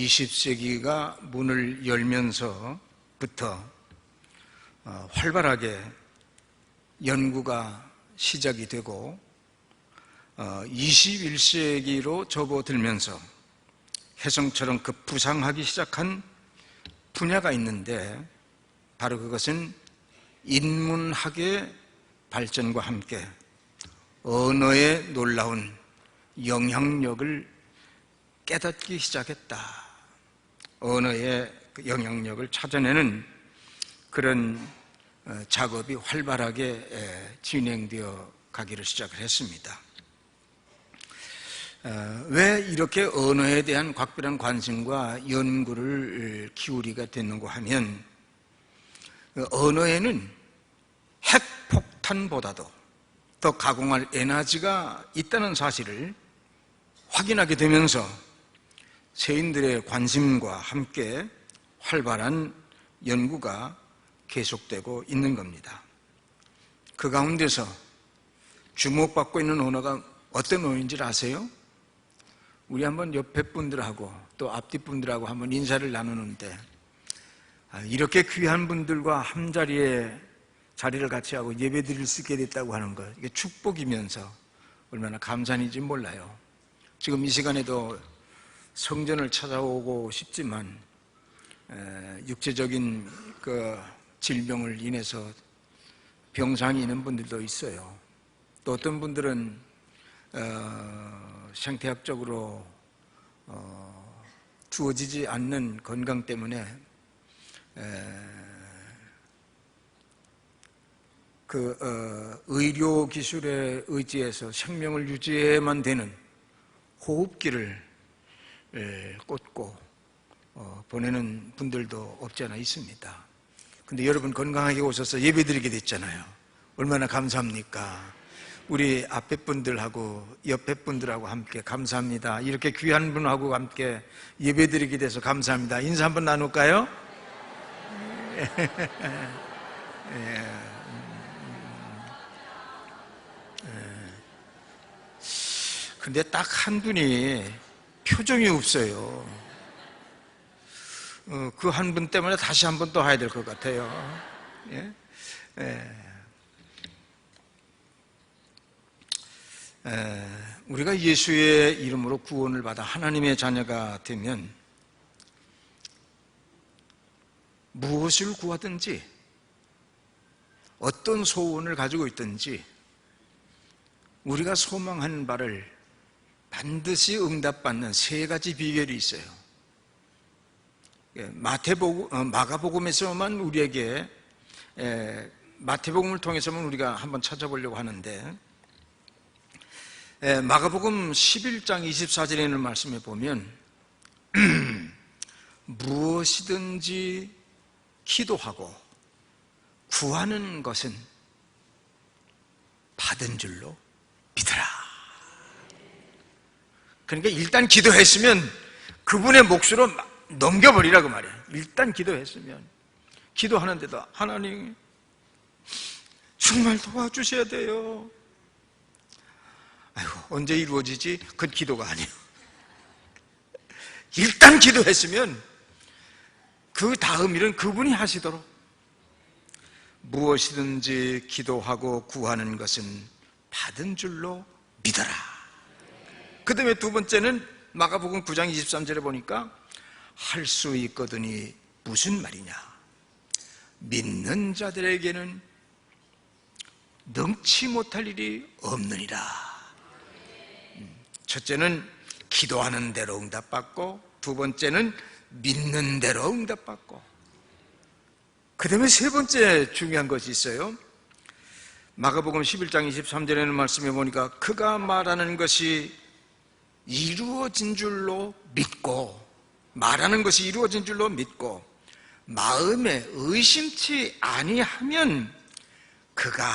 20세기가 문을 열면서부터 활발하게 연구가 시작이 되고 21세기로 접어들면서 혜성처럼 급부상하기 시작한 분야가 있는데, 바로 그것은 인문학의 발전과 함께 언어의 놀라운 영향력을 깨닫기 시작했다. 언어의 영향력을 찾아내는 그런 작업이 활발하게 진행되어 가기를 시작을 했습니다. 왜 이렇게 언어에 대한 각별한 관심과 연구를 기울이게 됐는가 하면, 언어에는 핵폭탄보다도 더 가공할 에너지가 있다는 사실을 확인하게 되면서 세인들의 관심과 함께 활발한 연구가 계속되고 있는 겁니다. 그 가운데서 주목받고 있는 언어가 어떤 언어인지 아세요? 우리 한번 옆에 분들하고 또 앞뒤 분들하고 한번 인사를 나누는데, 이렇게 귀한 분들과 한자리에 자리를 같이 하고 예배 드릴 수 있게 됐다고 하는 것, 이게 축복이면서 얼마나 감사한지 몰라요. 지금 이 시간에도 성전을 찾아오고 싶지만 육체적인 그 질병을 인해서 병상이 있는 분들도 있어요. 또 어떤 분들은 생태학적으로 주어지지 않는 건강 때문에 의료 기술에 의지해서 생명을 유지해야만 되는 호흡기를 꽂고 보내는 분들도 없지 않아 있습니다. 근데 여러분 건강하게 오셔서 예배드리게 됐잖아요. 얼마나 감사합니까? 우리 앞에 분들하고 옆에 분들하고 함께 감사합니다. 이렇게 귀한 분하고 함께 예배드리게 돼서 감사합니다. 인사 한번 나눌까요? 근데 딱 한 분이 표정이 없어요. 그 한 분 때문에 다시 한 번 또 해야 될 것 같아요. 예? 우리가 예수의 이름으로 구원을 받아 하나님의 자녀가 되면 무엇을 구하든지 어떤 소원을 가지고 있든지 우리가 소망하는 바를 반드시 응답받는 세 가지 비결이 있어요. 마가복음에서만 우리에게, 마태복음을 통해서만 우리가 한번 찾아보려고 하는데, 마가복음 11장 24절에 있는 말씀에 보면 무엇이든지 기도하고 구하는 것은 받은 줄로 믿어라. 그러니까 일단 기도했으면 그분의 몫으로 넘겨버리라고 말이에요. 일단 기도했으면. 기도하는데도 하나님 정말 도와주셔야 돼요. 아이고, 언제 이루어지지? 그건 기도가 아니에요. 일단 기도했으면 그 다음 일은 그분이 하시도록. 무엇이든지 기도하고 구하는 것은 받은 줄로 믿어라. 그 다음에 두 번째는 마가복음 9장 23절에 보니까 할 수 있거든이 무슨 말이냐? 믿는 자들에게는 능치 못할 일이 없느니라. 첫째는 기도하는 대로 응답받고, 두 번째는 믿는 대로 응답받고, 그 다음에 세 번째 중요한 것이 있어요. 마가복음 11장 23절에는 말씀해 보니까 그가 말하는 것이 이루어진 줄로 믿고, 말하는 것이 이루어진 줄로 믿고 마음에 의심치 아니하면 그가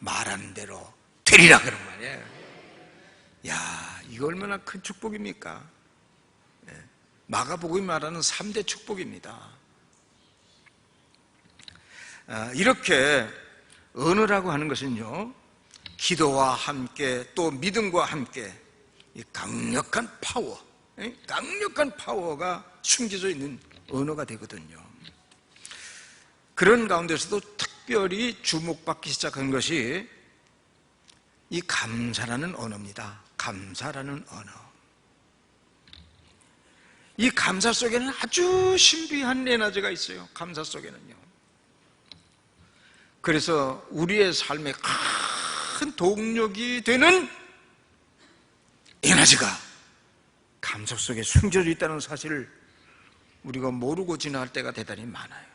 말하는 대로 되리라, 그런 말이에요. 야, 이거 얼마나 큰 축복입니까? 마가복음이 말하는 3대 축복입니다. 이렇게 언어라고 하는 것은요, 기도와 함께 또 믿음과 함께 강력한 파워가 숨겨져 있는 언어가 되거든요. 그런 가운데서도 특별히 주목받기 시작한 것이 이 감사라는 언어입니다. 감사라는 언어. 이 감사 속에는 아주 신비한 에너지가 있어요. 감사 속에는요. 그래서 우리의 삶에 큰 동력이 되는 에너지가 감사 속에 숨겨져 있다는 사실을 우리가 모르고 지나갈 때가 대단히 많아요.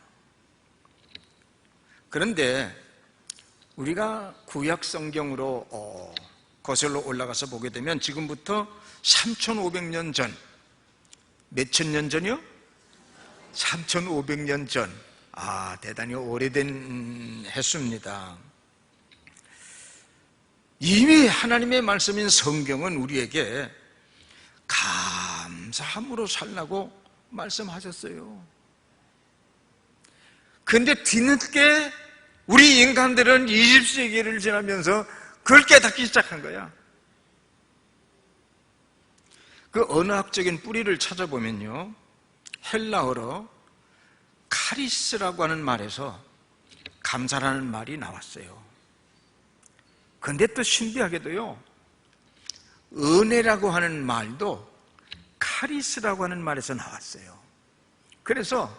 그런데 우리가 구약 성경으로 거슬러 올라가서 보게 되면 지금부터 3,500년 전, 몇천 년 전이요? 3,500년 전. 대단히 오래된 횟수입니다. 이미 하나님의 말씀인 성경은 우리에게 감사함으로 살라고 말씀하셨어요. 그런데 뒤늦게 우리 인간들은 20세기를 지나면서 그걸 깨닫기 시작한 거야. 그 언어학적인 뿌리를 찾아보면요, 헬라어로 카리스라고 하는 말에서 감사라는 말이 나왔어요. 그런데 또 신비하게도요, 은혜라고 하는 말도 카리스라고 하는 말에서 나왔어요. 그래서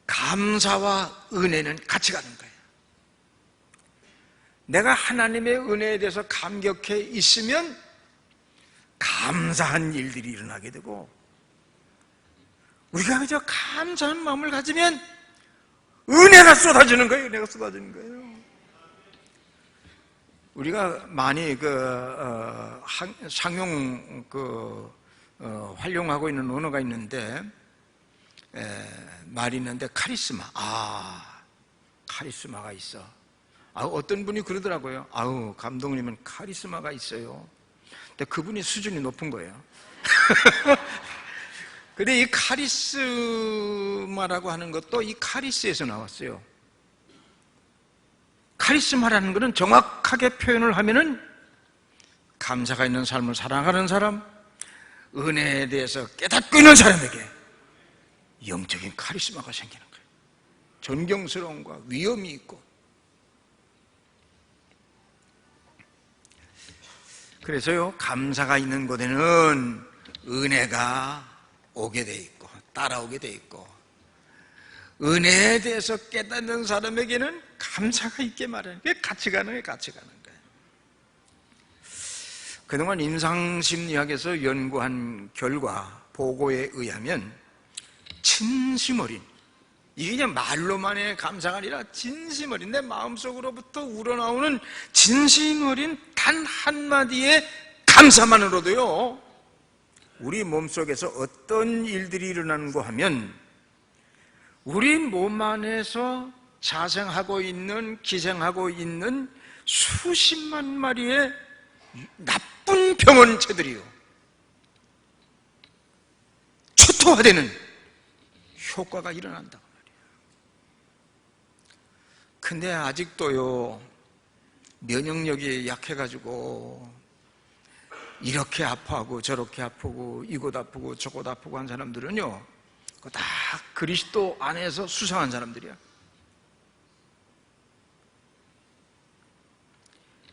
감사와 은혜는 같이 가는 거예요. 내가 하나님의 은혜에 대해서 감격해 있으면 감사한 일들이 일어나게 되고, 우리가 그저 감사한 마음을 가지면 은혜가 쏟아지는 거예요. 은혜가 쏟아지는 거예요. 우리가 많이 상용 활용하고 있는 언어가 있는데, 말이 있는데, 카리스마. 카리스마가 있어. 어떤 분이 그러더라고요. 감독님은 카리스마가 있어요. 근데 그분이 수준이 높은 거예요. 근데 이 카리스마라고 하는 것도 이 카리스에서 나왔어요. 카리스마라는 것은 정확하게 표현을 하면은 감사가 있는 삶을 살아가는 사람, 은혜에 대해서 깨닫고 있는 사람에게 영적인 카리스마가 생기는 거예요. 존경스러움과 위엄이 있고. 그래서요, 감사가 있는 곳에는 은혜가 오게 돼 있고 따라오게 돼 있고, 은혜에 대해서 깨닫는 사람에게는 감사가 있게 말하는 게 같이 가는 거예요. 같이 가는 거예요. 그동안 임상심리학에서 연구한 결과 보고에 의하면 진심 어린, 이게 그냥 말로만의 감사가 아니라 진심 어린, 내 마음속으로부터 우러나오는 진심 어린 단 한마디의 감사만으로도요, 우리 몸속에서 어떤 일들이 일어나는가 하면 우리 몸 안에서 자생하고 있는, 기생하고 있는 수십만 마리의 나쁜 병원체들이요, 초토화되는 효과가 일어난다고 말이에요. 근데 아직도요, 면역력이 약해가지고 이렇게 아파하고 저렇게 아프고 이곳 아프고 저곳 아프고 한 사람들은요, 그거 다 그리스도 안에서 수상한 사람들이야.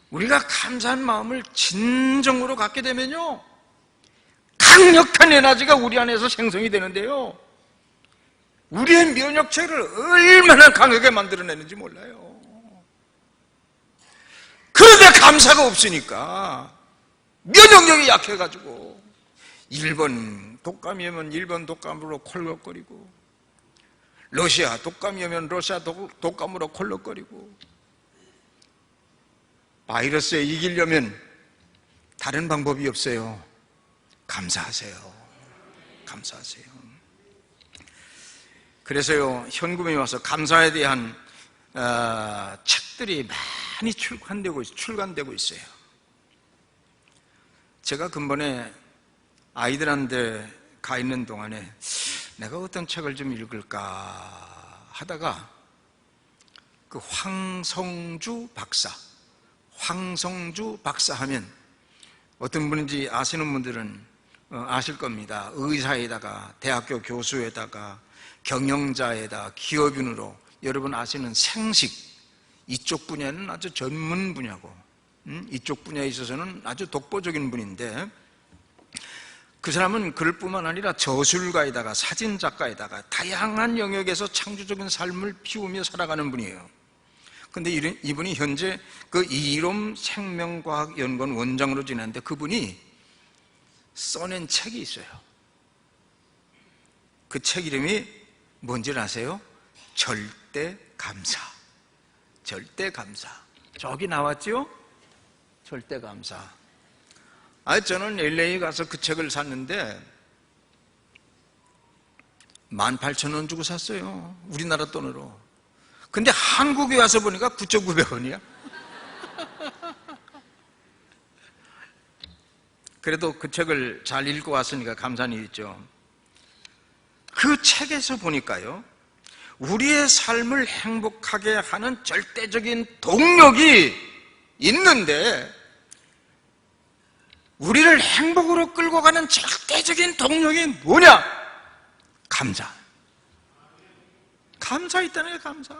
우리가 감사한 마음을 진정으로 갖게 되면요, 강력한 에너지가 우리 안에서 생성이 되는데요, 우리의 면역체를 얼마나 강하게 만들어내는지 몰라요. 그런데 감사가 없으니까 면역력이 약해가지고 일본 독감이 오면 일본 독감으로 콜록거리고, 러시아 독감이 오면 러시아 독감으로 콜록거리고, 바이러스에 이기려면 다른 방법이 없어요. 감사하세요. 감사하세요. 그래서요, 현금에 와서 감사에 대한 책들이 많이 출간되고 있어요. 제가 근본에 아이들한테 가 있는 동안에 내가 어떤 책을 좀 읽을까 하다가 그 황성주 박사 하면 어떤 분인지 아시는 분들은 아실 겁니다. 의사에다가 대학교 교수에다가 경영자에다 기업인으로 여러분 아시는 생식, 이쪽 분야는 아주 전문 분야고 이쪽 분야에 있어서는 아주 독보적인 분인데, 그 사람은 그럴 뿐만 아니라 저술가에다가 사진작가에다가 다양한 영역에서 창조적인 삶을 피우며 살아가는 분이에요. 근데 이분이 현재 그 이롬 생명과학연구원 원장으로 지냈는데, 그분이 써낸 책이 있어요. 그 책 이름이 뭔지 아세요? 절대감사. 절대감사. 저기 나왔죠? 절대감사. 저는 LA 가서 그 책을 샀는데 18,000원 주고 샀어요. 우리나라 돈으로. 근데 한국에 와서 보니까 9,900원이야. 그래도 그 책을 잘 읽고 왔으니까 감사한 일이죠. 그 책에서 보니까요, 우리의 삶을 행복하게 하는 절대적인 동력이 있는데, 우리를 행복으로 끌고 가는 절대적인 동력이 뭐냐? 감사. 감사 있다는 게 감사.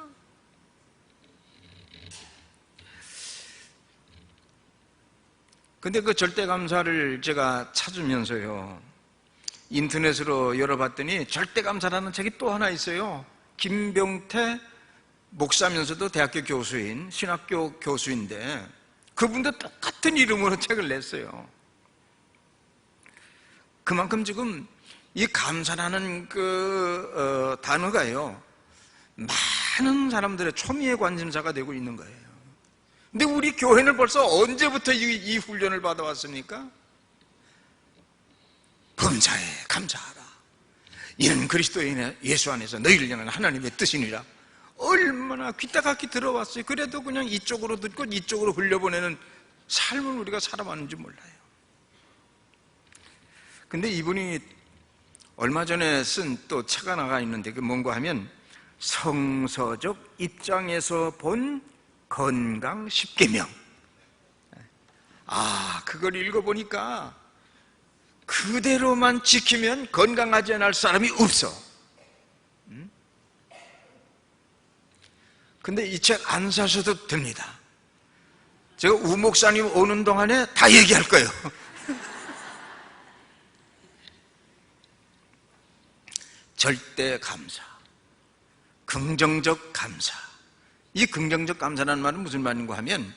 근데 그 절대감사를 제가 찾으면서요, 인터넷으로 열어봤더니 절대감사라는 책이 또 하나 있어요. 김병태 목사면서도 대학교 교수인, 신학교 교수인데 그분도 똑같은 이름으로 책을 냈어요. 그만큼 지금 이 감사라는 그 단어가요, 많은 사람들의 초미의 관심사가 되고 있는 거예요. 근데 우리 교회는 벌써 언제부터 이 훈련을 받아왔습니까? 범사에 감사하라. 이는 그리스도의 예수 안에서 너희를 향한 하나님의 뜻이니라. 얼마나 귀딱하게 들어왔어요. 그래도 그냥 이쪽으로 듣고 이쪽으로 흘려보내는 삶을 우리가 살아왔는지 몰라요. 근데 이분이 얼마 전에 쓴 또 책 하나가 있는데, 그게 뭔가 하면 성서적 입장에서 본 건강 10계명. 그걸 읽어보니까 그대로만 지키면 건강하지 않을 사람이 없어. 근데 이 책 안 사셔도 됩니다. 제가 우 목사님 오는 동안에 다 얘기할 거예요. 절대 감사, 긍정적 감사. 이 긍정적 감사라는 말은 무슨 말인가 하면,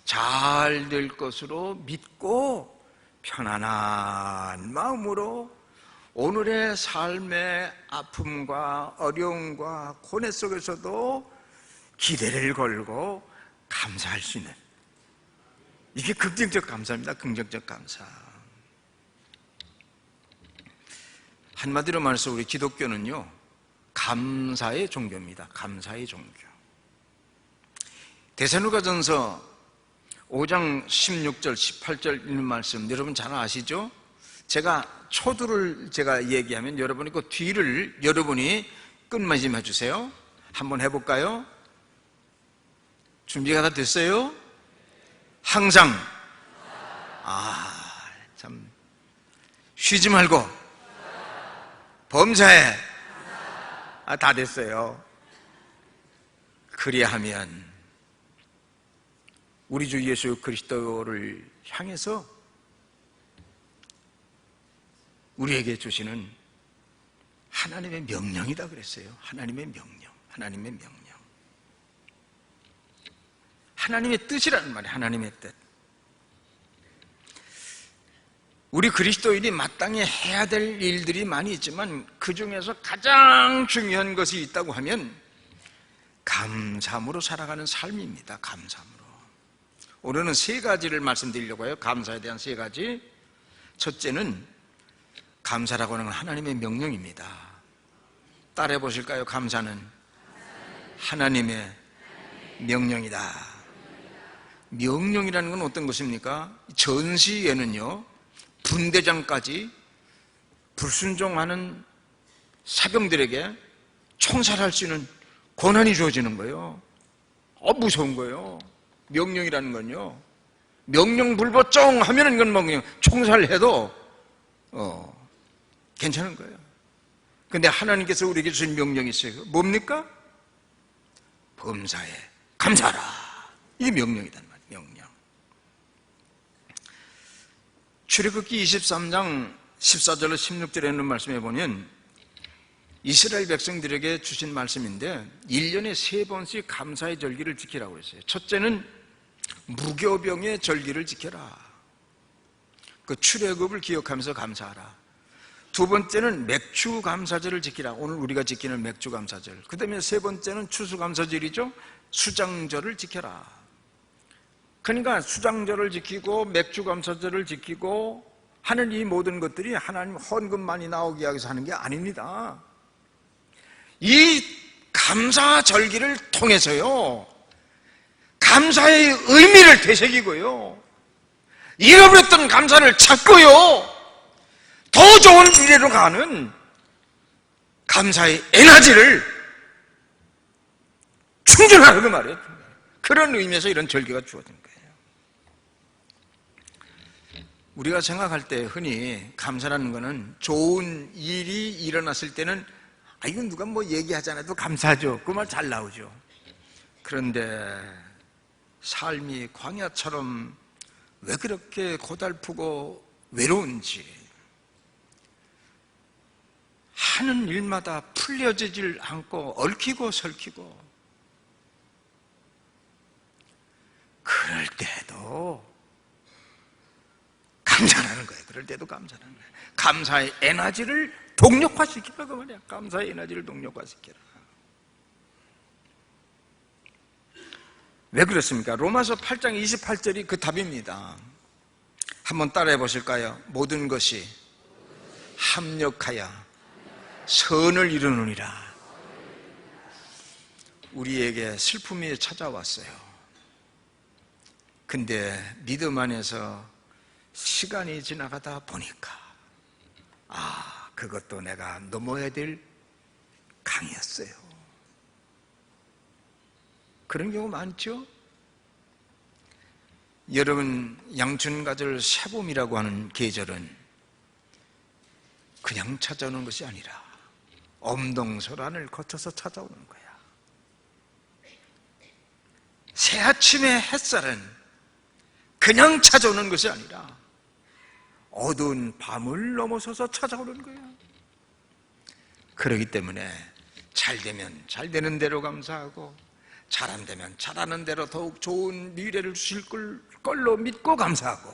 잘 될 것으로 믿고 편안한 마음으로 오늘의 삶의 아픔과 어려움과 고뇌 속에서도 기대를 걸고 감사할 수 있는, 이게 긍정적 감사입니다. 긍정적 감사. 한마디로 말해서 우리 기독교는요, 감사의 종교입니다. 감사의 종교. 데살로니가전서 5장 16절 18절 있는 말씀 여러분 잘 아시죠? 제가 초두를 얘기하면 여러분이 그 뒤를 여러분이 끝맺음 해주세요. 한번 해볼까요? 준비가 다 됐어요? 항상 참 쉬지 말고 범사에 다 됐어요. 그리하면 우리 주 예수 그리스도를 향해서 우리에게 주시는 하나님의 명령이다 그랬어요. 하나님의 명령, 하나님의 명령. 하나님의 뜻이라는 말이에요. 하나님의 뜻. 우리 그리스도인이 마땅히 해야 될 일들이 많이 있지만 그 중에서 가장 중요한 것이 있다고 하면 감사함으로 살아가는 삶입니다. 감사함으로. 오늘은 세 가지를 말씀드리려고 해요. 감사에 대한 세 가지. 첫째는 감사라고 하는 건 하나님의 명령입니다. 따라해 보실까요? 감사는 하나님의 명령이다. 명령이라는 건 어떤 것입니까? 전시에는요, 분대장까지 불순종하는 사병들에게 총살할 수 있는 권한이 주어지는 거예요. 무서운 거예요. 명령이라는 건요, 명령 불복종 하면은 이건 명령, 총살해도 괜찮은 거예요. 근데 하나님께서 우리에게 주신 명령이 있어요. 뭡니까? 범사에 감사하라. 이게 명령이단 말이에요. 명령. 출애굽기 23장 14절로 16절에 있는 말씀에 보면 이스라엘 백성들에게 주신 말씀인데 1년에 3번씩 감사의 절기를 지키라고 했어요. 첫째는 무교병의 절기를 지켜라. 그 출애굽을 기억하면서 감사하라. 두 번째는 맥주 감사절을 지키라. 오늘 우리가 지키는 맥주 감사절. 그 다음에 세 번째는 추수 감사절이죠. 수장절을 지켜라. 그러니까 수장절을 지키고 맥주 감사절을 지키고 하는 이 모든 것들이 하나님 헌금 많이 나오기 위해서 하는 게 아닙니다. 이 감사 절기를 통해서요, 감사의 의미를 되새기고요, 잃어버렸던 감사를 찾고요, 더 좋은 미래로 가는 감사의 에너지를 충전하는 그 말이에요. 그런 의미에서 이런 절기가 주어진 거예요. 우리가 생각할 때 흔히 감사라는 것은 좋은 일이 일어났을 때는 이건 누가 뭐 얘기하잖아도 감사하죠. 그 말 잘 나오죠. 그런데 삶이 광야처럼 왜 그렇게 고달프고 외로운지, 하는 일마다 풀려지질 않고 얽히고 설키고, 그럴 때도 감사하는 거예요. 그럴 때도 감사하는 거예요. 감사의 에너지를 동력화시키라고 말이야. 감사의 에너지를 동력화시키라. 왜 그렇습니까? 로마서 8장 28절이 그 답입니다. 한번 따라해 보실까요? 모든 것이 합력하여 선을 이루느니라. 우리에게 슬픔이 찾아왔어요. 근데 믿음 안에서 시간이 지나가다 보니까 그것도 내가 넘어야 될 강이었어요. 그런 경우 많죠? 여러분, 양춘가절 새봄이라고 하는 계절은 그냥 찾아오는 것이 아니라 엄동설안을 거쳐서 찾아오는 거야. 새 아침의 햇살은 그냥 찾아오는 것이 아니라 어두운 밤을 넘어서서 찾아오는 거야. 그렇기 때문에 잘 되면 잘 되는 대로 감사하고, 잘 안 되면 잘하는 대로 더욱 좋은 미래를 주실 걸로 믿고 감사하고,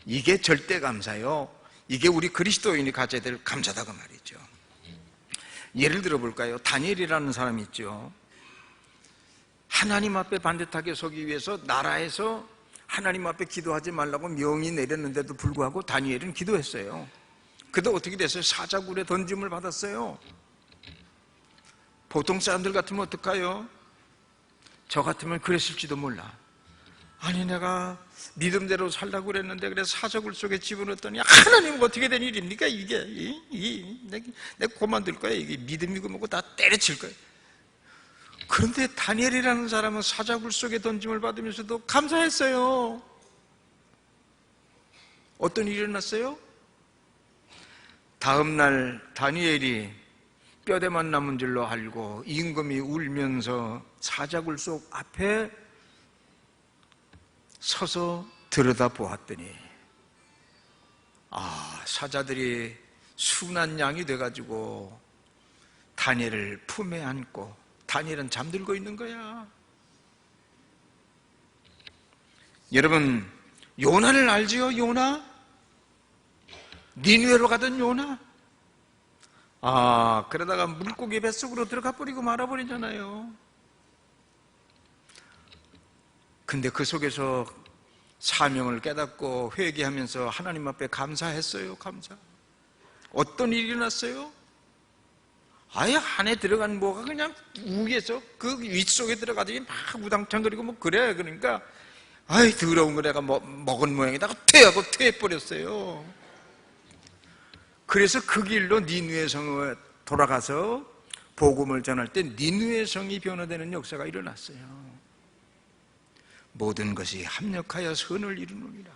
이게 절대 감사요. 이게 우리 그리스도인이 가져야 될 감사다 그 말이죠. 예를 들어 볼까요? 다니엘이라는 사람이 있죠. 하나님 앞에 반듯하게 서기 위해서 나라에서 하나님 앞에 기도하지 말라고 명이 내렸는데도 불구하고 다니엘은 기도했어요. 그런데 어떻게 됐어요? 사자굴에 던짐을 받았어요. 보통 사람들 같으면 어떡해요? 저 같으면 그랬을지도 몰라. 아니, 내가 믿음대로 살라고 그랬는데 그래서 사자굴 속에 집어넣었더니 하나님 어떻게 된 일입니까? 이게 내가 그만둘 거야. 이게 믿음이고 뭐고 다 때려칠 거야. 그런데 다니엘이라는 사람은 사자굴 속에 던짐을 받으면서도 감사했어요. 어떤 일이 일어났어요? 다음날 다니엘이 뼈대만 남은 줄로 알고 임금이 울면서 사자굴 속 앞에 서서 들여다보았더니 사자들이 순한 양이 돼가지고 다니엘을 품에 안고 다니엘은 잠들고 있는 거야. 여러분, 요나를 알지요? 요나? 니느웨로 가던 요나? 그러다가 물고기 뱃속으로 들어가 버리고 말아버리잖아요. 근데 그 속에서 사명을 깨닫고 회개하면서 하나님 앞에 감사했어요. 감사. 어떤 일이 일어났어요? 아예 안에 들어간 뭐가 그냥 위에서 그 윗속에 들어가더니 막 우당탕거리고 뭐 그래. 그러니까 더러운 거 내가 먹은 모양에다가 퇴하고 퇴해버렸어요. 그래서 그 길로 니느웨 성에 돌아가서 복음을 전할 때 니느웨 성이 변화되는 역사가 일어났어요. 모든 것이 합력하여 선을 이루느니라.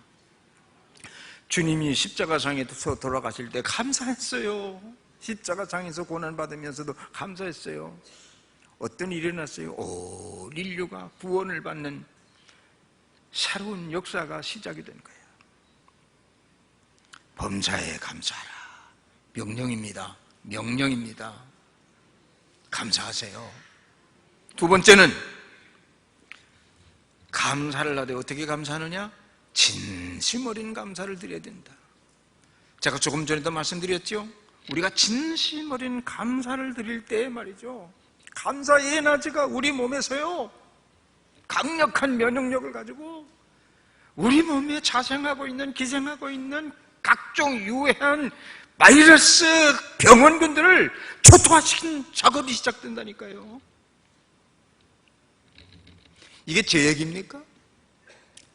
주님이 십자가상에서 돌아가실 때 감사했어요. 십자가상에서 고난받으면서도 감사했어요. 어떤 일이 일어났어요? 온 인류가 구원을 받는 새로운 역사가 시작이 된 거예요. 범사에 감사하라. 명령입니다. 명령입니다. 감사하세요. 두 번째는 감사를 하되 어떻게 감사하느냐? 진심 어린 감사를 드려야 된다. 제가 조금 전에도 말씀드렸죠? 우리가 진심 어린 감사를 드릴 때 말이죠, 감사의 에너지가 우리 몸에서요 강력한 면역력을 가지고 우리 몸에 자생하고 있는, 기생하고 있는 각종 유해한 바이러스 병원균들을 초토화시키는 작업이 시작된다니까요. 이게 제 얘기입니까?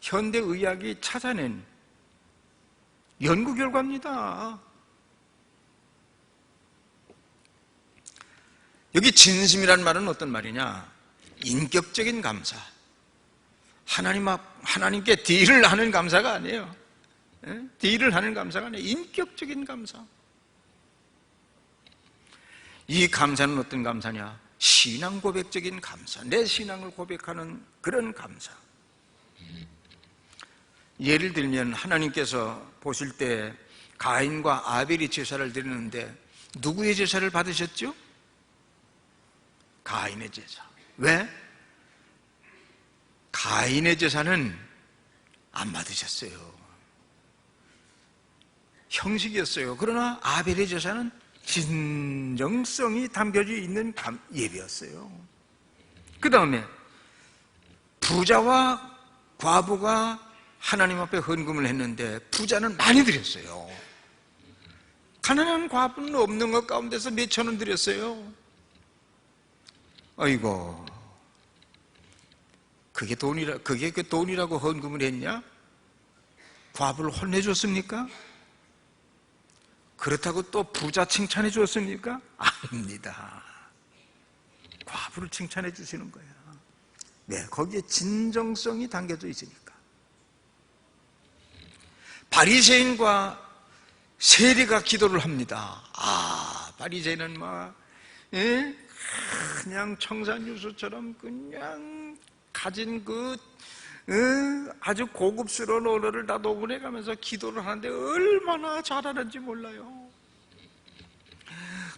현대의학이 찾아낸 연구 결과입니다. 여기 진심이란 말은 어떤 말이냐? 인격적인 감사. 하나님께 딜을 하는 감사가 아니에요. 딜을 하는 감사가 아니에요. 인격적인 감사. 이 감사는 어떤 감사냐? 신앙 고백적인 감사. 내 신앙을 고백하는 그런 감사. 예를 들면 하나님께서 보실 때 가인과 아벨이 제사를 드리는데 누구의 제사를 받으셨죠? 가인의 제사. 왜? 가인의 제사는 안 받으셨어요. 형식이었어요. 그러나 아벨의 제사는 진정성이 담겨져 있는 예배였어요. 그 다음에 부자와 과부가 하나님 앞에 헌금을 했는데 부자는 많이 드렸어요. 가난한 과부는 없는 것 가운데서 몇천 원 드렸어요. 아이고, 그게 돈이라고 헌금을 했냐? 과부를 혼내줬습니까? 그렇다고 또 부자 칭찬해 줬습니까? 아닙니다. 과부를 칭찬해 주시는 거예요. 네, 거기에 진정성이 담겨져 있으니까. 바리새인과 세리가 기도를 합니다. 바리새인은 그냥 청산유수처럼 그냥 가진 아주 고급스러운 언어를 다 녹음해 가면서 기도를 하는데 얼마나 잘하는지 몰라요.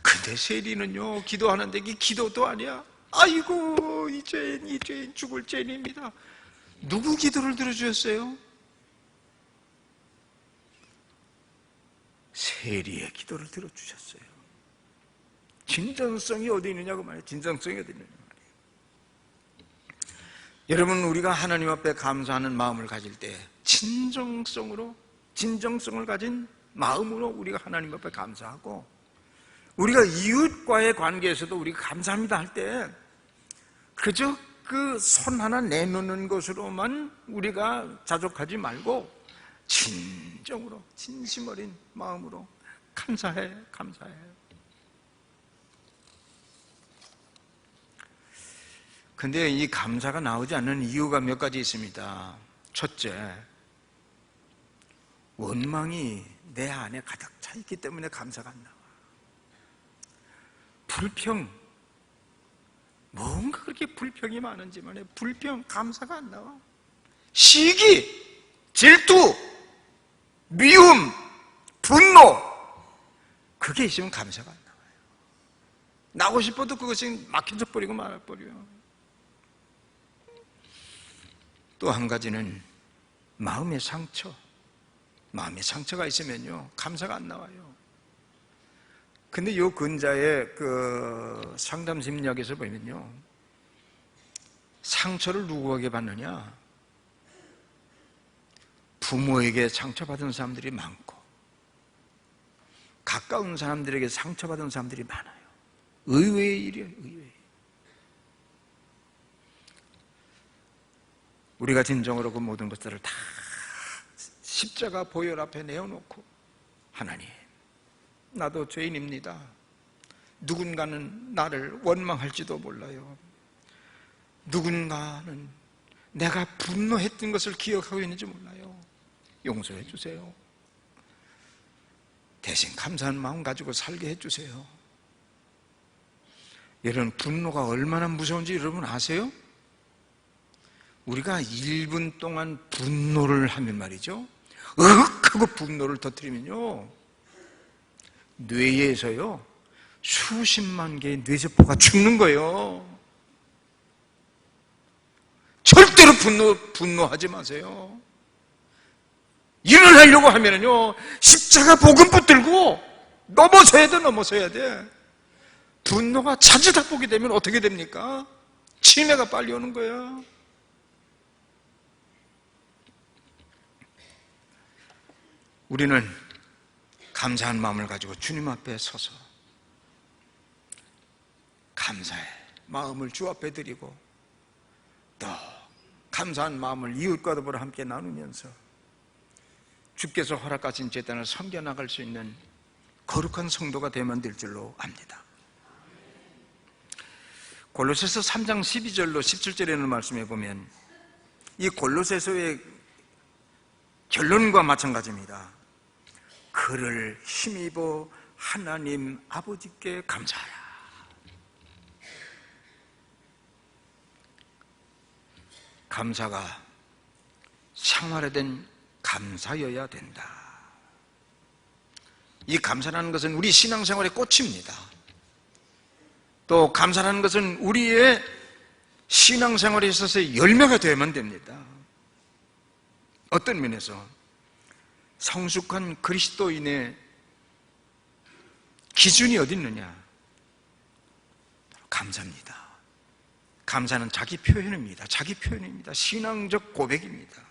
근데 세리는요, 기도하는데 이게 기도도 아니야. 아이고, 이 죄인 죽을 죄인입니다. 누구 기도를 들어주셨어요? 세리의 기도를 들어주셨어요. 진정성이 어디 있느냐고 말이에요. 진정성이 어디 있느냐고 말이에요. 여러분, 우리가 하나님 앞에 감사하는 마음을 가질 때 진정성을 가진 마음으로 우리가 하나님 앞에 감사하고, 우리가 이웃과의 관계에서도 우리가 감사합니다 할 때 그저 그 손 하나 내놓는 것으로만 우리가 자족하지 말고 진정으로, 진심 어린 마음으로 감사해. 근데 이 감사가 나오지 않는 이유가 몇 가지 있습니다. 첫째, 원망이 내 안에 가득 차 있기 때문에 감사가 안 나와. 불평, 뭔가 그렇게 불평이 많은지만에 감사가 안 나와. 시기, 질투, 미움, 분노, 그게 있으면 감사가 안 나와요. 나고 싶어도 그것이 막힌 척 버리고 말아버려요. 또 한 가지는 마음의 상처가 있으면요 감사가 안 나와요. 근데 요 근자의 그 상담 심리학에서 보면요, 상처를 누구에게 받느냐? 부모에게 상처받은 사람들이 많고 가까운 사람들에게 상처받은 사람들이 많아요. 의외의 일이에요. 의외의. 우리가 진정으로 그 모든 것들을 다 십자가 보혈 앞에 내어놓고, 하나님, 나도 죄인입니다. 누군가는 나를 원망할지도 몰라요. 누군가는 내가 분노했던 것을 기억하고 있는지 몰라요. 용서해 주세요. 대신 감사하는 마음 가지고 살게 해주세요. 여러분, 분노가 얼마나 무서운지 여러분 아세요? 우리가 1분 동안 분노를 하면 말이죠, 으악 하고 분노를 터뜨리면요, 뇌에서요 수십만 개의 뇌세포가 죽는 거예요. 절대로 분노하지 마세요. 일을 하려고 하면은요, 십자가 복음 붙들고 넘어서야 돼. 분노가 찾아다 보게 되면 어떻게 됩니까? 치매가 빨리 오는 거야. 우리는 감사한 마음을 가지고 주님 앞에 서서 감사의 마음을 주 앞에 드리고, 또 감사한 마음을 이웃과 더불어 함께 나누면서 주께서 허락하신 제단을 섬겨나갈 수 있는 거룩한 성도가 되면 될 줄로 압니다. 골로새서 3장 12절로 17절에 있는 말씀에 보면 이 골로새서의 결론과 마찬가지입니다. 그를 힘입어 하나님 아버지께 감사하라. 감사가 생활화된 감사여야 된다. 이 감사라는 것은 우리 신앙생활의 꽃입니다. 또 감사라는 것은 우리의 신앙생활에 있어서 열매가 되어야만 됩니다. 어떤 면에서 성숙한 그리스도인의 기준이 어디 있느냐? 감사입니다. 감사는 자기 표현입니다. 신앙적 고백입니다.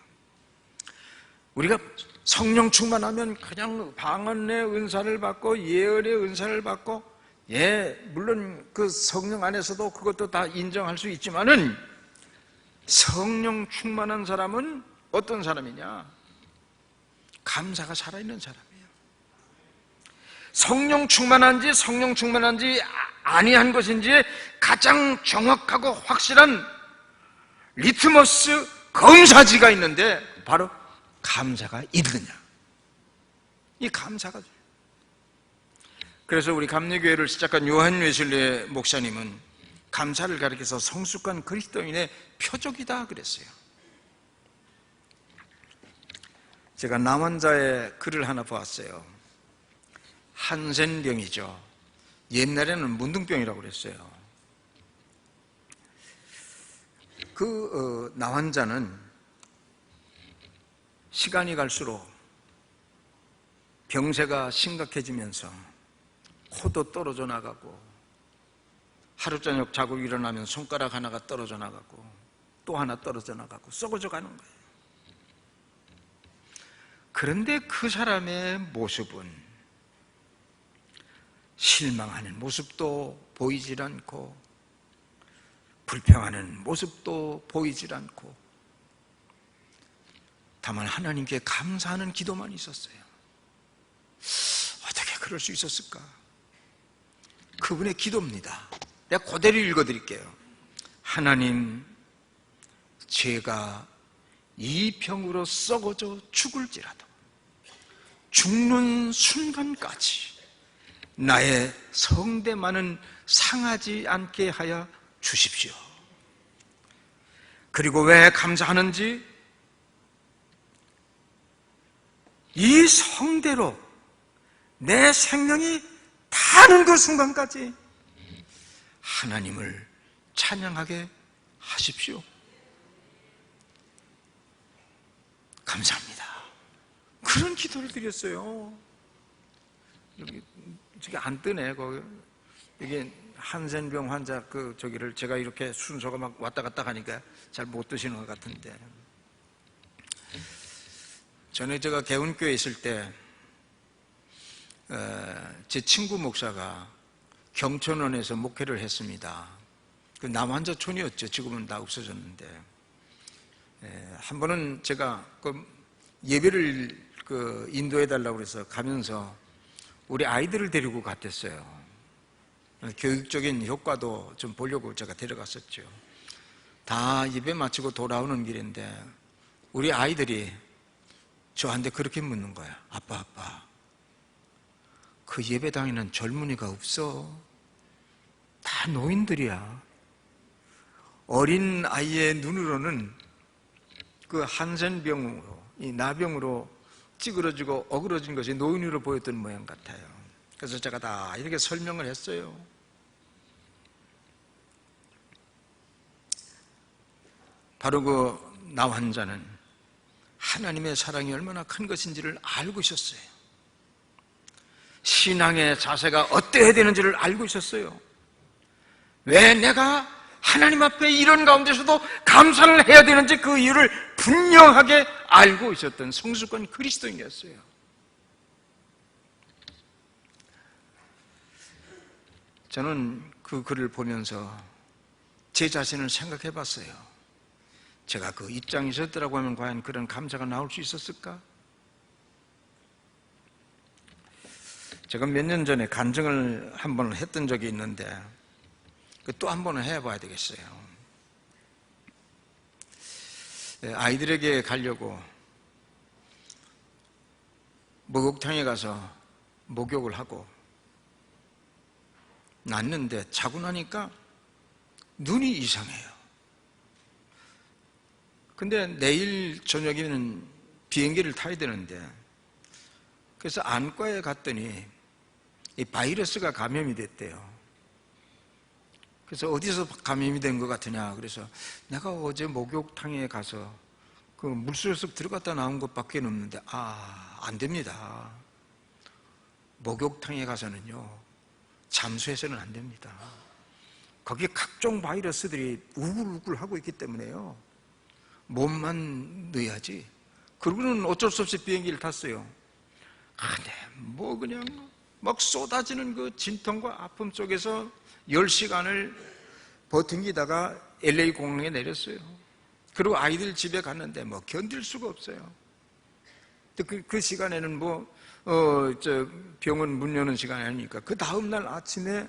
우리가 성령 충만하면 그냥 방언의 은사를 받고 예언의 은사를 받고, 물론 그 성령 안에서도 그것도 다 인정할 수 있지만은, 성령 충만한 사람은 어떤 사람이냐? 감사가 살아있는 사람이에요. 성령 충만한지 아니한 것인지 가장 정확하고 확실한 리트머스 검사지가 있는데, 바로 감사가 있느냐, 이 감사가. 그래서 우리 감리교회를 시작한 요한 웨슬리 목사님은 감사를 가리켜서 성숙한 그리스도인의 표적이다 그랬어요. 제가 남원자의 글을 하나 보았어요. 한센병이죠. 옛날에는 문둥병이라고 그랬어요. 그 나환자는 시간이 갈수록 병세가 심각해지면서 코도 떨어져 나가고, 하루 저녁 자고 일어나면 손가락 하나가 떨어져 나가고 또 하나 떨어져 나가고 썩어져 가는 거예요. 그런데 그 사람의 모습은 실망하는 모습도 보이질 않고 불평하는 모습도 보이질 않고, 다만 하나님께 감사하는 기도만 있었어요. 어떻게 그럴 수 있었을까? 그분의 기도입니다. 내가 그대로 읽어드릴게요. 하나님, 제가 이 병으로 썩어져 죽을지라도 죽는 순간까지 나의 성대만은 상하지 않게 하여 주십시오. 그리고 왜 감사하는지, 이 성대로 내 생명이 다하는 그 순간까지 하나님을 찬양하게 하십시오. 감사합니다. 그런 기도를 드렸어요. 여기 안 뜨네. 이게 한센병 환자 저기를 제가 이렇게 순서가 막 왔다 갔다 가니까 잘 못 드시는 것 같은데, 전에 제가 개운교회에 있을 때 제 친구 목사가 경천원에서 목회를 했습니다. 그 남환자촌이었죠. 지금은 다 없어졌는데, 한 번은 제가 예배를 인도해달라고 해서 가면서 우리 아이들을 데리고 갔댔어요. 교육적인 효과도 좀 보려고 제가 데려갔었죠. 다 예배 마치고 돌아오는 길인데 우리 아이들이 저한테 그렇게 묻는 거야. 아빠, 그 예배당에는 젊은이가 없어. 다 노인들이야. 어린 아이의 눈으로는 그 한센병으로, 이 나병으로 찌그러지고 어그러진 것이 노인으로 보였던 모양 같아요. 그래서 제가 다 이렇게 설명을 했어요. 바로 그 나 환자는 하나님의 사랑이 얼마나 큰 것인지를 알고 있었어요. 신앙의 자세가 어때야 되는지를 알고 있었어요. 왜 내가 하나님 앞에 이런 가운데서도 감사를 해야 되는지 그 이유를 분명하게 알고 있었던 성숙한 그리스도인이었어요. 저는 그 글을 보면서 제 자신을 생각해 봤어요. 제가 그 입장이 있었더라고 하면 과연 그런 감사가 나올 수 있었을까? 제가 몇 년 전에 간증을 한 번 했던 적이 있는데 또 한 번은 해봐야 되겠어요. 아이들에게 가려고 목욕탕에 가서 목욕을 하고 났는데 자고 나니까 눈이 이상해요. 근데 내일 저녁에는 비행기를 타야 되는데, 그래서 안과에 갔더니 이 바이러스가 감염이 됐대요. 그래서 어디서 감염이 된 것 같으냐, 그래서 내가 어제 목욕탕에 가서 그 물속에 들어갔다 나온 것밖에 없는데, 안 됩니다. 목욕탕에 가서는요 잠수해서는 안 됩니다. 거기에 각종 바이러스들이 우글우글 하고 있기 때문에요 몸만 넣어야지. 그러고는 어쩔 수 없이 비행기를 탔어요. 근데 뭐 그냥 막 쏟아지는 그 진통과 아픔 속에서 10시간을 버팅기다가 LA 공항에 내렸어요. 그리고 아이들 집에 갔는데 뭐 견딜 수가 없어요. 그 시간에는 병원 문 여는 시간이 아니니까 그 다음날 아침에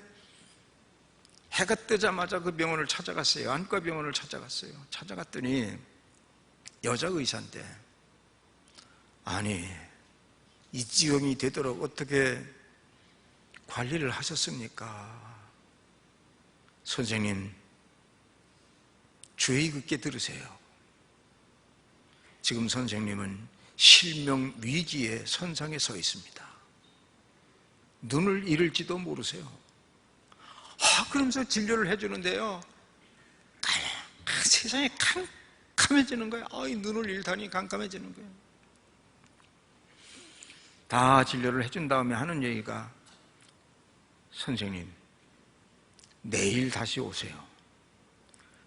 해가 뜨자마자 그 병원을 찾아갔어요. 안과 병원을 찾아갔어요. 찾아갔더니 여자 의사인데, 아니 이 지경이 되도록 어떻게 관리를 하셨습니까? 선생님, 주의 깊게 들으세요. 지금 선생님은 실명 위기의 선상에 서 있습니다. 눈을 잃을지도 모르세요. 그러면서 진료를 해주는데요, 세상에 캄캄해지는 거예요. 이 눈을 잃다니 캄캄해지는 거예요. 다 진료를 해준 다음에 하는 얘기가, 선생님 내일 다시 오세요.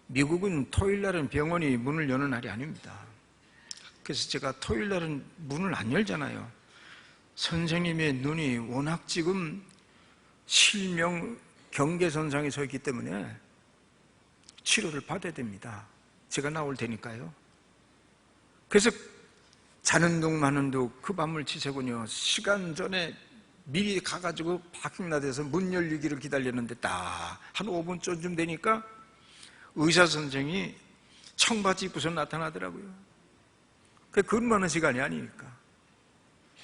미국은 토요일날은 병원이 문을 여는 날이 아닙니다. 그래서 제가 토요일날은 문을 안 열잖아요. 선생님의 눈이 워낙 지금 실명 경계선상에 서 있기 때문에 치료를 받아야 됩니다. 제가 나올 테니까요. 그래서 자는 둥 마는 둥 그 밤을 지새군요, 시간 전에 미리 가가지고 파킹라드에서 문 열리기를 기다렸는데 딱 한 5분쯤 되니까 의사 선생이 청바지 입고서 나타나더라고요. 그 근무하는 시간이 아니니까.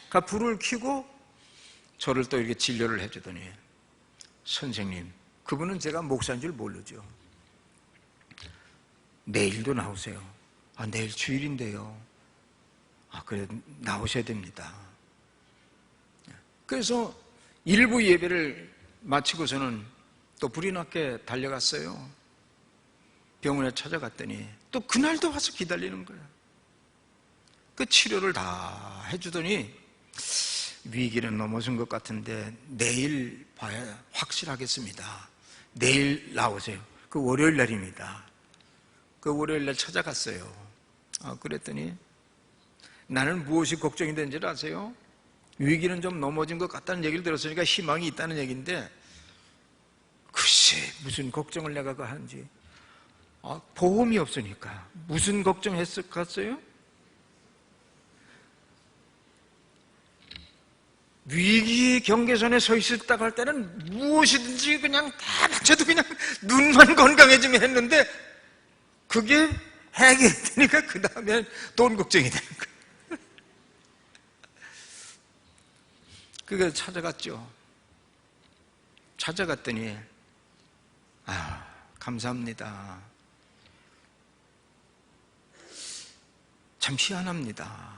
그러니까 불을 켜고 저를 또 이렇게 진료를 해주더니, 선생님, 그분은 제가 목사인 줄 모르죠. 내일도 나오세요. 내일 주일인데요. 그래, 나오셔야 됩니다. 그래서 일부 예배를 마치고서는 또 불이 났게 달려갔어요. 병원에 찾아갔더니 또 그날도 와서 기다리는 거예요. 그 치료를 다 해주더니 위기는 넘어선 것 같은데 내일 봐야 확실하겠습니다. 내일 나오세요. 그 월요일 날입니다. 그 월요일 날 찾아갔어요. 그랬더니 나는 무엇이 걱정이 되는지 아세요? 위기는 좀 넘어진 것 같다는 얘기를 들었으니까 희망이 있다는 얘기인데, 글쎄 무슨 걱정을 내가 하는지. 보험이 없으니까 무슨 걱정했었겠어요? 위기의 경계선에 서 있었다고 할 때는 무엇이든지 그냥 다 맞춰도 그냥 눈만 건강해지면 했는데, 그게 해결되니까 그 다음에 돈 걱정이 되는 거예요. 그게 찾아갔죠. 찾아갔더니 감사합니다. 참 희한합니다.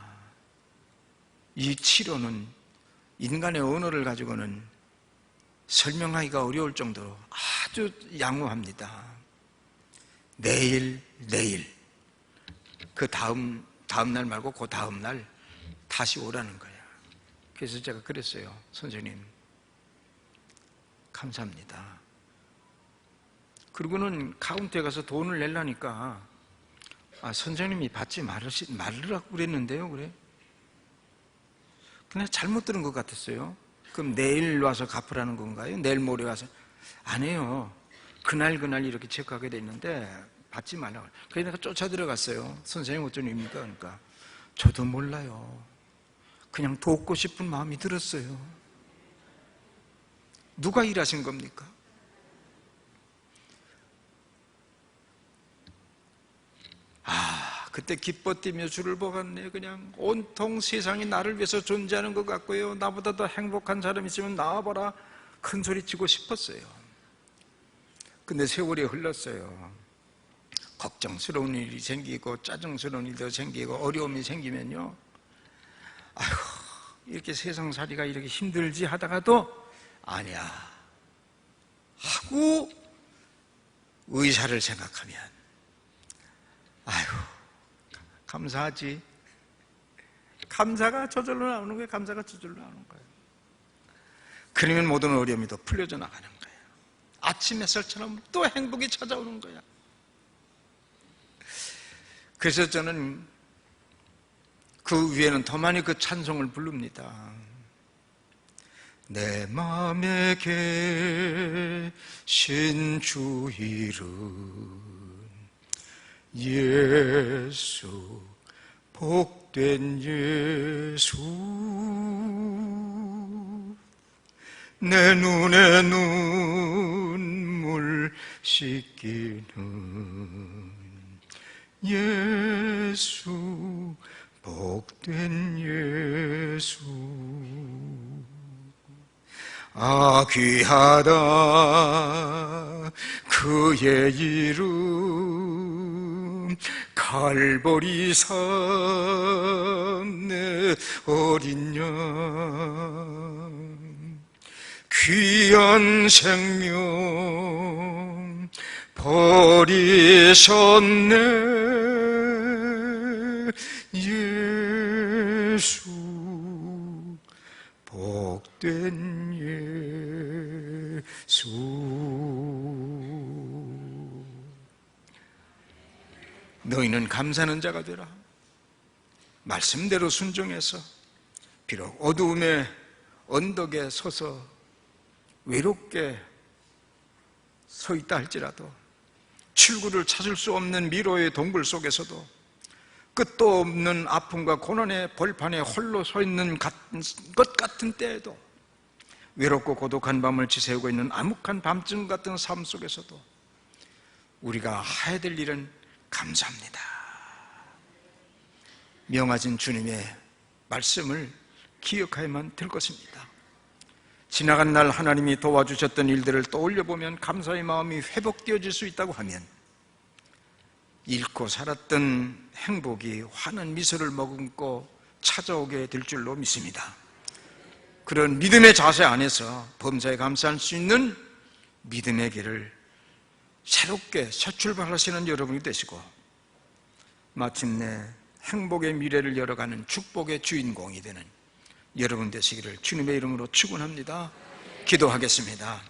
이 치료는 인간의 언어를 가지고는 설명하기가 어려울 정도로 아주 양호합니다. 내일 그 다음 날 말고 그 다음 날 다시 오라는 거예요. 그래서 제가 그랬어요. 선생님 감사합니다. 그리고는 카운터에 가서 돈을 내려니까 선생님이 받지 말으라고 그랬는데요. 그래. 그냥 잘못 들은 것 같았어요. 그럼 내일 와서 갚으라는 건가요? 내일 모레 와서? 안 해요. 그날 이렇게 체크하게 돼 있는데 받지 말라고. 그래서 내가 쫓아 들어갔어요. 선생님 어쩐 일입니까? 그러니까 저도 몰라요. 그냥 돕고 싶은 마음이 들었어요. 누가 일하신 겁니까? 그때 기뻐 뛰며 주를 보았네. 그냥 온통 세상이 나를 위해서 존재하는 것 같고요. 나보다 더 행복한 사람이 있으면 나와봐라. 큰 소리 치고 싶었어요. 근데 세월이 흘렀어요. 걱정스러운 일이 생기고 짜증스러운 일도 생기고 어려움이 생기면요, 아이고 이렇게 세상살이가 이렇게 힘들지 하다가도 아니야 하고 의사를 생각하면 아이고 감사하지. 감사가 저절로 나오는 거예요. 감사가 저절로 나오는 거예요. 그러면 모든 어려움이 더 풀려져 나가는 거예요. 아침 햇살처럼 또 행복이 찾아오는 거야. 그래서 저는 그 위에는 더 많이 그 찬송을 부릅니다. 내 마음에 계신 주 이름 예수, 복된 예수, 내 눈에 눈물 씻기는 예수, 복된 예수. 귀하다 그의 이름, 갈보리 산 내 어린 양, 귀한 생명 버리셨네. 예수, 복된 예수. 너희는 감사하는 자가 되라. 말씀대로 순종해서 비록 어두움의 언덕에 서서 외롭게 서 있다 할지라도, 출구를 찾을 수 없는 미로의 동굴 속에서도, 끝도 없는 아픔과 고난의 벌판에 홀로 서 있는 것 같은 때에도, 외롭고 고독한 밤을 지새우고 있는 암흑한 밤중 같은 삶 속에서도 우리가 해야 될 일은 감사합니다. 명하신 주님의 말씀을 기억해야만 될 것입니다. 지나간 날 하나님이 도와주셨던 일들을 떠올려보면 감사의 마음이 회복되어질 수 있다고 하면, 잃고 살았던 행복이 환한 미소를 머금고 찾아오게 될 줄로 믿습니다. 그런 믿음의 자세 안에서 범사에 감사할 수 있는 믿음의 길을 새롭게 새 출발하시는 여러분이 되시고, 마침내 행복의 미래를 열어가는 축복의 주인공이 되는 여러분 되시기를 주님의 이름으로 축원합니다. 기도하겠습니다.